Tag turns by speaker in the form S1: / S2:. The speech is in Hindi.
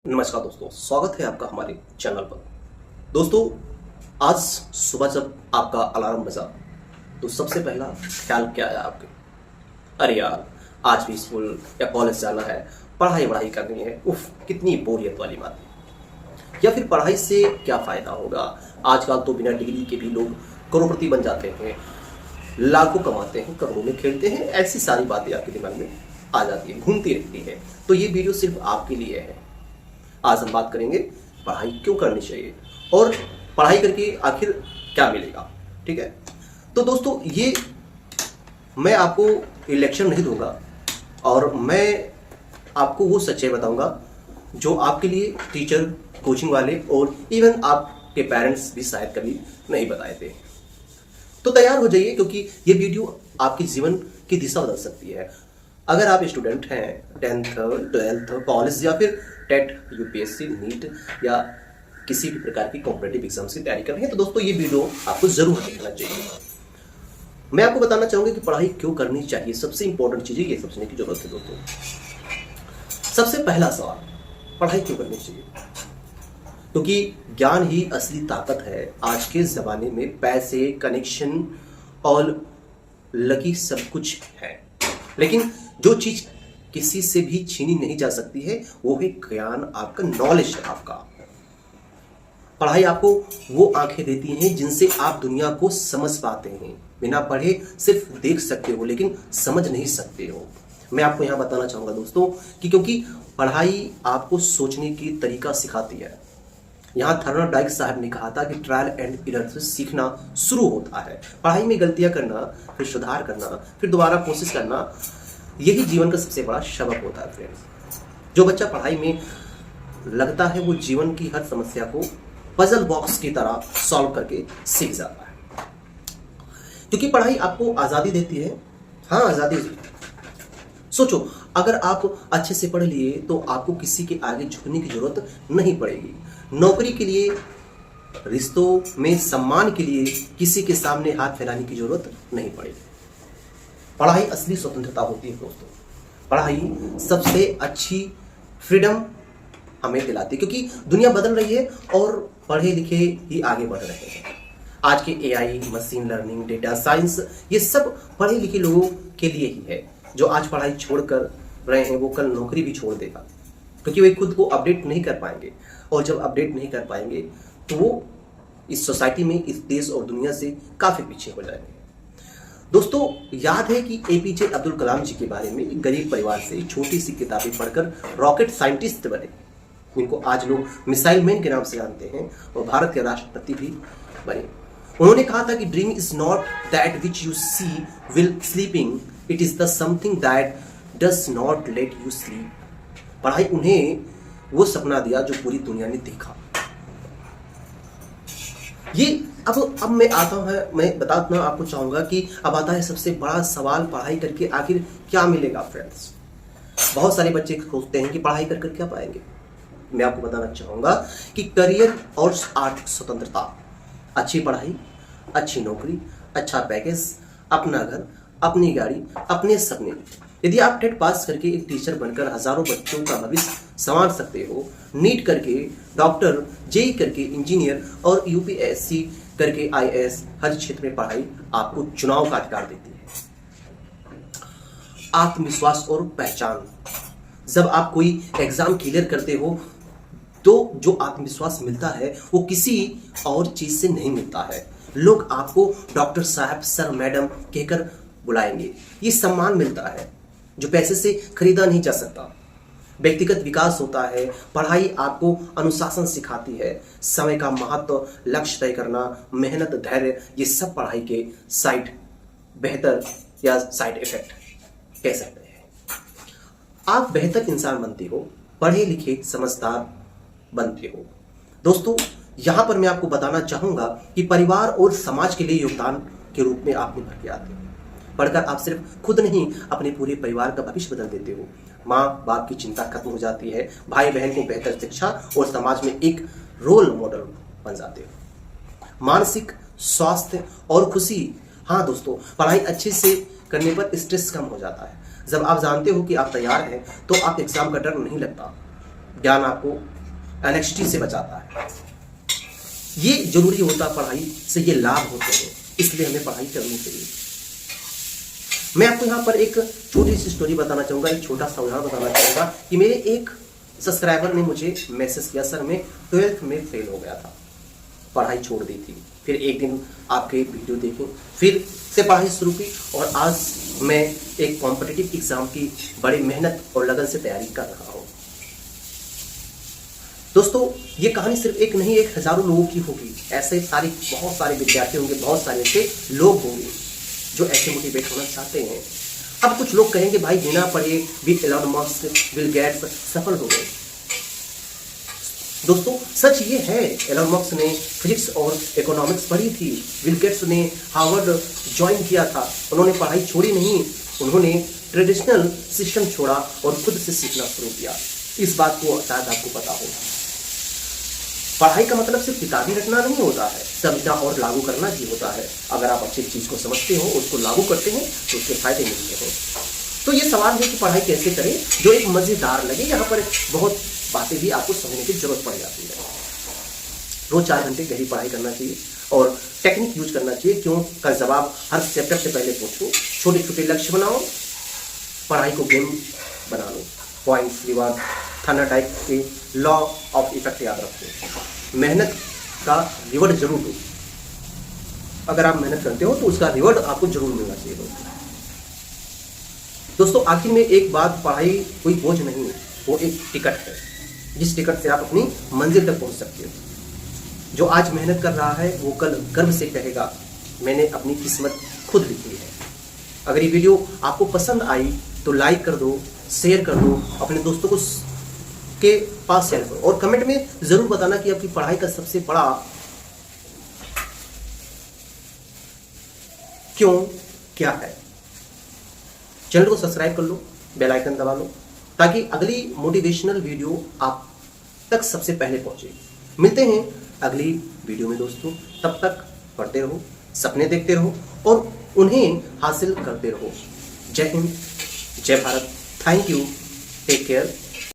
S1: नमस्कार दोस्तों, स्वागत है आपका हमारे चैनल पर। दोस्तों, आज सुबह जब आपका अलार्म बजा तो सबसे पहला ख्याल क्या आया आपके? अरे यार, आज भी स्कूल या कॉलेज जाना है, पढ़ाई करनी है, उफ कितनी बोरियत वाली बात है। या फिर पढ़ाई से क्या फायदा होगा? आजकल तो बिना डिग्री के भी लोग करोड़पति बन जाते हैं, लाखों कमाते हैं, करोड़ों में खेलते हैं। ऐसी सारी बातें आपके दिमाग में आ जाती है, घूमती रहती है। तो ये वीडियो सिर्फ आपके लिए है। आज हम बात करेंगे पढ़ाई क्यों करनी चाहिए और पढ़ाई करके आखिर क्या मिलेगा। ठीक है, तो दोस्तों ये मैं आपको इलेक्शन नहीं दूंगा और मैं आपको वो सच्चाई बताऊंगा जो आपके लिए टीचर, कोचिंग वाले और इवन आपके पेरेंट्स भी शायद कभी नहीं बताए थे। तो तैयार हो जाइए, क्योंकि ये वीडियो आपके जीवन की दिशा बदल सकती है। अगर आप स्टूडेंट हैं, 10th 12th कॉलेज या फिर टेट, यूपीएससी, नीट या किसी भी प्रकार की कॉम्पिटिटिव एग्जाम्स की तैयारी कर रहे हैं, तो दोस्तों ये वीडियो आपको जरूर देखना चाहिए। मैं आपको बताना चाहूंगा कि पढ़ाई क्यों करनी चाहिए। सबसे इंपॉर्टेंट चीज ये समझने की जरूरत है दोस्तों। सबसे पहला सवाल, पढ़ाई क्यों करनी चाहिए? क्योंकि ज्ञान ही असली ताकत है। आज के जमाने में पैसे, कनेक्शन और लकी सब कुछ है, लेकिन जो चीज किसी से भी छीनी नहीं जा सकती है वो है ज्ञान, आपका नॉलेज है। आपका पढ़ाई आपको वो आंखें देती हैं जिनसे आप दुनिया को समझ पाते हैं। बिना पढ़े सिर्फ देख सकते हो लेकिन समझ नहीं सकते हो। मैं आपको यहां बताना चाहूंगा दोस्तों कि क्योंकि पढ़ाई आपको सोचने की तरीका सिखाती है। यहां थर्नरडाइक साहब ने कहा था कि ट्रायल एंड एरर से सीखना शुरू होता है। पढ़ाई में गलतियां करना, फिर सुधार करना, फिर दोबारा कोशिश करना, यही जीवन का सबसे बड़ा सबक होता है फ्रेंड्स। जो बच्चा पढ़ाई में लगता है वो जीवन की हर समस्या को पजल बॉक्स की तरह सॉल्व करके सीख जाता है। क्योंकि पढ़ाई आपको आजादी देती है। हाँ, आजादी। सोचो, अगर आप अच्छे से पढ़ लिए तो आपको किसी के आगे झुकने की जरूरत नहीं पड़ेगी। नौकरी के लिए, रिश्तों में सम्मान के लिए किसी के सामने हाथ फैलाने की जरूरत नहीं पड़ेगी। पढ़ाई असली स्वतंत्रता होती है दोस्तों। पढ़ाई सबसे अच्छी फ्रीडम हमें दिलाती है, क्योंकि दुनिया बदल रही है और पढ़े लिखे ही आगे बढ़ रहे हैं। आज के AI, machine learning, data science, ये सब पढ़े लिखे लोगों के लिए ही है। जो आज पढ़ाई छोड़ कर रहे हैं वो कल नौकरी भी छोड़ देगा, क्योंकि वे खुद को अपडेट नहीं कर पाएंगे। और जब अपडेट नहीं कर पाएंगे तो वो इस सोसाइटी में, इस देश और दुनिया से काफी पीछे हो जाएंगे। दोस्तों, याद है कि एपीजे अब्दुल कलाम जी के बारे में? एक गरीब परिवार से छोटी सी किताबें पढ़कर रॉकेट साइंटिस्ट बने। इनको आज लोग मिसाइल मैन के नाम से जानते हैं और भारत के राष्ट्रपति भी बने। उन्होंने कहा था कि dream is not that which you see will sleeping, it is the something that does not let you sleep. पढ़ाई उन्हें वो सपना दिया जो पूरी दुनिया ने देखा। ये अब मैं आता हूं, मैं बताना आपको चाहूंगा कि अब आता है सबसे बड़ा सवाल, पढ़ाई करके आखिर क्या मिलेगा फ्रेंड्स। बहुत सारे बच्चे सोचते हैं कि पढ़ाई कर क्या पाएंगे। मैं आपको बताना चाहूंगा कि करियर और आर्थिक स्वतंत्रता, अच्छी पढ़ाई, अच्छी नौकरी, अच्छा पैकेज, अपना घर, अपनी गाड़ी, अपने सपने। यदि आप टेट पास करके एक टीचर बनकर हजारों बच्चों का भविष्य संवार सकते हो, नीट करके डॉक्टर, जेई करके इंजीनियर और यूपीएससी करके आईएएस, हर क्षेत्र में पढ़ाई आपको चुनाव का अधिकार देती है। आत्मविश्वास और पहचान, जब आप कोई एग्जाम क्लियर करते हो तो जो आत्मविश्वास मिलता है वो किसी और चीज से नहीं मिलता है। लोग आपको डॉक्टर साहब, सर, मैडम कहकर बुलाएंगे। ये सम्मान मिलता है जो पैसे से खरीदा नहीं जा सकता। व्यक्तिगत विकास होता है। पढ़ाई आपको अनुशासन सिखाती है, समय का महत्व, लक्ष्य तय करना, मेहनत, धैर्य, ये सब पढ़ाई के साइड बेहतर या साइड इफेक्ट कह सकते हैं। आप बेहतर इंसान बनते हो, पढ़े लिखे समझदार बनते हो। दोस्तों, यहां पर मैं आपको बताना चाहूंगा कि परिवार और समाज के लिए योगदान के रूप में आप निभर के आते हो। पढ़कर आप सिर्फ खुद नहीं, अपने पूरे परिवार का भविष्य बदल देते हो। माँ बाप की चिंता खत्म हो जाती है, भाई बहन को बेहतर शिक्षा और समाज में एक रोल मॉडल बन जाते हो। मानसिक स्वास्थ्य और खुशी, हाँ दोस्तों, पढ़ाई अच्छे से करने पर स्ट्रेस कम हो जाता है। जब आप जानते हो कि आप तैयार हैं तो आप एग्जाम का डर नहीं लगता। ज्ञान आपको एनेक्सिटी से बचाता है। ये जरूरी होता है, पढ़ाई से ये लाभ होते हैं, इसलिए हमें पढ़ाई करनी चाहिए। मैं आपको यहाँ पर एक छोटी सी स्टोरी बताना चाहूँगा, एक छोटा सा उदाहरण बताना चाहूँगा कि मेरे एक सब्सक्राइबर ने मुझे मैसेज किया, सर मैं 12th में फेल हो गया था, पढ़ाई छोड़ दी थी, फिर एक दिन आपके वीडियो देखे, फिर से पढ़ाई शुरू की और आज मैं एक कॉम्पिटिटिव एग्जाम की बड़ी मेहनत और लगन से तैयारी कर रहा हूँ। दोस्तों ये कहानी सिर्फ एक नहीं, एक हजारों लोगों की होगी। ऐसे बहुत सारे विद्यार्थी होंगे, बहुत सारे ऐसे लोग होंगे जो ऐसे मोटिवेट होना चाहते हैं। अब कुछ लोग कहेंगे भाई बिना पढ़े भी एलन मस्क, बिल गेट्स सफल हो गए। दोस्तों सच ये है, एलन मस्क ने फिजिक्स और इकोनॉमिक्स पढ़ी थी, बिल गेट्स ने हार्वर्ड ज्वाइन किया था, उन्होंने पढ़ाई छोड़ी नहीं, उन्होंने ट्रेडिशनल सिस्टम छोड़ा और खुद से सीखना शुरू किया। इस बात को शायद आपको पता हो। पढ़ाई का मतलब सिर्फ किताबी रटना नहीं होता है, समझना और लागू करना ही होता है। अगर आप अच्छी चीज को समझते हो, उसको लागू करते हैं तो उसके फायदे मिलते हैं। तो ये सवाल है कि पढ़ाई कैसे करें जो एक मजेदार लगे। यहाँ पर बहुत बातें भी आपको समझने की जरूरत पड़ जाती है। रोज 4 घंटे गहरी पढ़ाई करना चाहिए और टेक्निक यूज करना चाहिए। क्यों का जवाब हर चैप्टर से पहले पूछो, छोटे छोटे लक्ष्य बनाओ, पढ़ाई को गेम बना लो, पॉइंट्स, रिवार्ड, थर्नाडाइक के लॉ ऑफ इफेक्ट याद रखो। मेहनत का रिवॉर्ड जरूर दो। अगर आप मेहनत करते हो तो उसका रिवॉर्ड आपको जरूर मिलना चाहिए। दोस्तों आखिर में एक बात, पढ़ाई कोई बोझ नहीं है, वो एक टिकट है जिस टिकट से आप अपनी मंजिल तक पहुंच सकते हो। जो आज मेहनत कर रहा है वो कल गर्व से कहेगा मैंने अपनी किस्मत खुद लिखी है। अगर ये वीडियो आपको पसंद आई तो लाइक कर दो, शेयर कर दो, अपने दोस्तों को के पास शेयर करो और कमेंट में जरूर बताना कि आपकी पढ़ाई का सबसे बड़ा क्यों क्या है। चैनल को सब्सक्राइब कर लो, बेल आइकन दबा लो ताकि अगली मोटिवेशनल वीडियो आप तक सबसे पहले पहुंचे। मिलते हैं अगली वीडियो में दोस्तों, तब तक पढ़ते रहो, सपने देखते रहो और उन्हें हासिल करते रहो। जय हिंद, जय Bharat, thank you, take care.